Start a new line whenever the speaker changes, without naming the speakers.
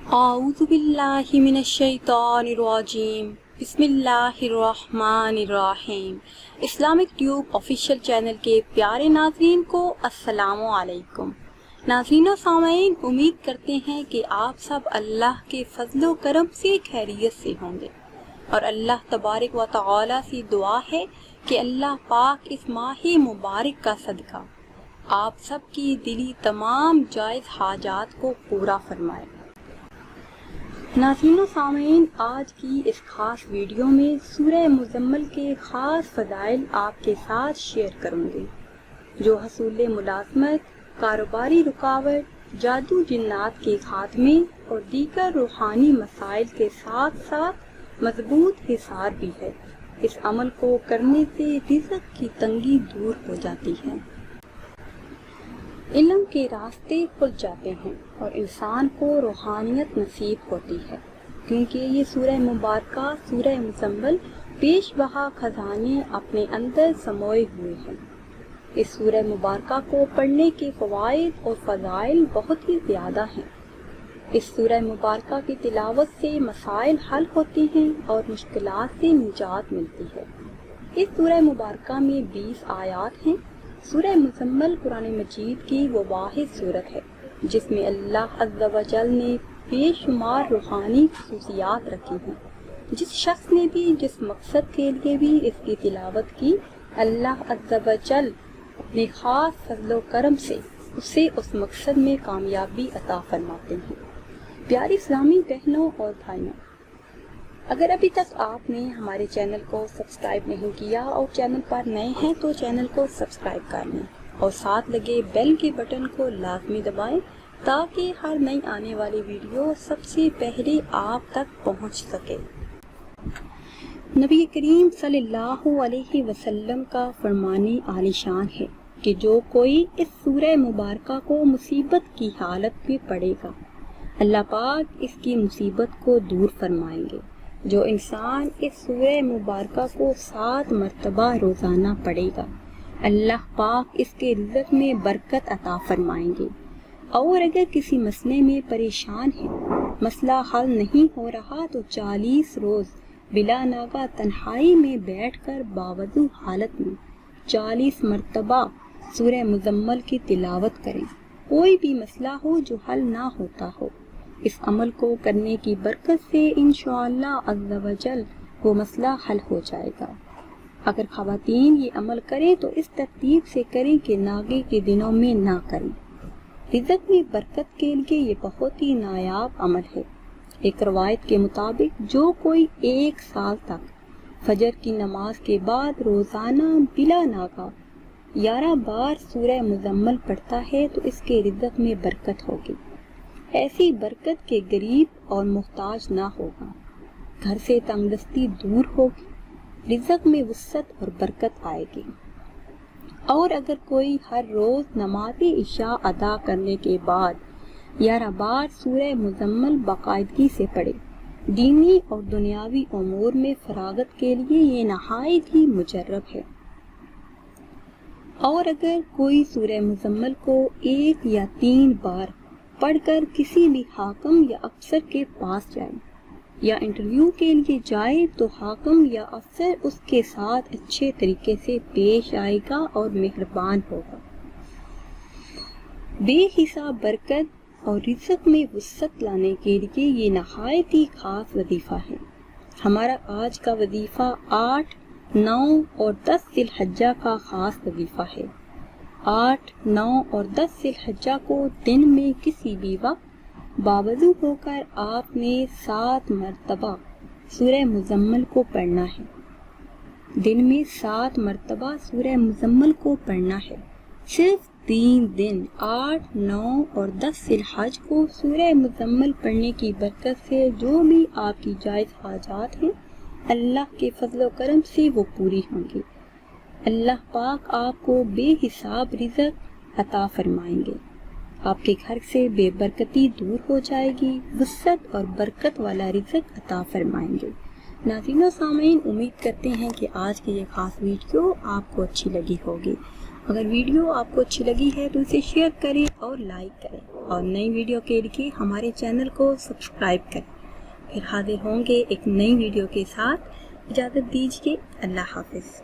اعوذ باللہ من الشیطان الرجیم بسم اللہ الرحمن الرحیم۔ اسلامک ٹیوب آفیشیل چینل کے پیارے ناظرین کو السلام علیکم۔ ناظرین و سامعین، امید کرتے ہیں کہ آپ سب اللہ کے فضل و کرم سے خیریت سے ہوں گے، اور اللہ تبارک و تعالی سے دعا ہے کہ اللہ پاک اس ماہ مبارک کا صدقہ آپ سب کی دلی تمام جائز حاجات کو پورا فرمائے۔ ناظرین و سامعین، آج کی اس خاص ویڈیو میں سورہ مزمل کے خاص فضائل آپ کے ساتھ شیئر کروں گی، جو حصول ملازمت، کاروباری رکاوٹ، جادو جنات کے خاتمے اور دیگر روحانی مسائل کے ساتھ ساتھ مضبوط حصار بھی ہے۔ اس عمل کو کرنے سے رزق کی تنگی دور ہو جاتی ہے، علم کے راستے کھل جاتے ہیں اور انسان کو روحانیت نصیب ہوتی ہے، کیونکہ یہ سورہ مبارکہ سورہ مزمل پیش بہا خزانے اپنے اندر سموئے ہوئے ہیں۔ اس سورہ مبارکہ کو پڑھنے کے فوائد اور فضائل بہت ہی زیادہ ہیں۔ اس سورہ مبارکہ کی تلاوت سے مسائل حل ہوتے ہیں اور مشکلات سے نجات ملتی ہے۔ اس سورہ مبارکہ میں 20 آیات ہیں۔ سورہ مزمل قرآن مجید کی وہ واحد سورت ہے جس میں اللہ عز و جل نے بے شمار روحانی خصوصیات رکھی ہیں۔ جس شخص نے بھی جس مقصد کے لیے بھی اس کی تلاوت کی، اللہ عز و جل اپنے خاص فضل و کرم سے اسے اس مقصد میں کامیابی عطا فرماتے ہیں۔ پیاری اسلامی بہنوں اور بھائیوں، اگر ابھی تک آپ نے ہمارے چینل کو سبسکرائب نہیں کیا اور چینل پر نئے ہیں تو چینل کو سبسکرائب کر لیں اور ساتھ لگے بیل کے بٹن کو لازمی دبائیں تاکہ ہر نئی آنے والی ویڈیو سب سے پہلے آپ تک پہنچ سکے۔ نبی کریم صلی اللہ علیہ وسلم کا فرمان عالی شان ہے کہ جو کوئی اس سورہ مبارکہ کو مصیبت کی حالت میں پڑھے گا، اللہ پاک اس کی مصیبت کو دور فرمائیں گے۔ جو انسان اس سورہ مبارکہ کو 7 مرتبہ روزانہ پڑھے گا، اللہ پاک اس کے رزق میں برکت عطا فرمائیں گے۔ اور اگر کسی مسئلے میں پریشان ہے، مسئلہ حل نہیں ہو رہا، تو 40 روز بلا ناغہ تنہائی میں بیٹھ کر باوضو حالت میں 40 مرتبہ سورہ مزمل کی تلاوت کریں۔ کوئی بھی مسئلہ ہو جو حل نہ ہوتا ہو، اس عمل کو کرنے کی برکت سے انشاءاللہ عز و جل وہ مسئلہ حل ہو جائے گا۔ اگر خواتین یہ عمل کریں تو اس ترتیب سے کریں کہ ناگے کے دنوں میں نہ کریں۔ رزق میں برکت کے لیے یہ بہت ہی نایاب عمل ہے۔ ایک روایت کے مطابق جو کوئی 1 سال تک فجر کی نماز کے بعد روزانہ بلا ناغہ 11 بار سورہ مزمل پڑھتا ہے تو اس کے رزق میں برکت ہوگی، ایسی برکت کے غریب اور محتاج نہ ہوگا، گھر سے تنگ دستی دور ہوگی، رزق میں وسعت اور برکت آئے گی۔ اور اگر کوئی ہر روز نماز عشاء ادا کرنے کے بعد 11 بار سورہ مزمل باقاعدگی سے پڑھے، دینی اور دنیاوی امور میں فراغت کے لیے یہ نہایت ہی مجرب ہے۔ اور اگر کوئی سورہ مزمل کو 1 یا 3 بار پڑھ کر کسی بھی حاکم یا افسر کے پاس جائے یا انٹرویو کے لیے جائے تو حاکم یا افسر اس کے ساتھ اچھے طریقے سے پیش آئے گا اور مہربان ہوگا۔ بے حساب برکت اور رزق میں وسعت لانے کے لیے یہ نہایت ہی خاص وظیفہ ہے۔ ہمارا آج کا وظیفہ 8، 9 اور 10 ذی الحجہ کا خاص وظیفہ ہے۔ 8، 9 اور 10 ذی الحجہ کو دن میں کسی بھی وقت باوضو ہو کر آپ نے 7 مرتبہ سورہ مزمل کو پڑھنا ہے۔ دن میں 7 مرتبہ سورہ مزمل کو پڑھنا ہے۔ صرف 3 دن 8، 9 اور 10 ذی الحجہ کو سورہ مزمل پڑھنے کی برکت سے جو بھی آپ کی جائز حاجات ہیں، اللہ کے فضل و کرم سے وہ پوری ہوں گی۔ اللہ پاک آپ کو بے حساب رزق عطا فرمائیں گے، آپ کے گھر سے بے برکتی دور ہو جائے گی، وسعت اور برکت والا رزق عطا فرمائیں گے۔ ناظرین و سامعین، امید کرتے ہیں کہ آج کی یہ خاص ویڈیو آپ کو اچھی لگی ہوگی۔ اگر ویڈیو آپ کو اچھی لگی ہے تو اسے شیئر کریں اور لائک کریں، اور نئی ویڈیو کے لیے ہمارے چینل کو سبسکرائب کریں۔ پھر حاضر ہوں گے ایک نئی ویڈیو کے ساتھ۔ اجازت دیجیے، اللہ حافظ۔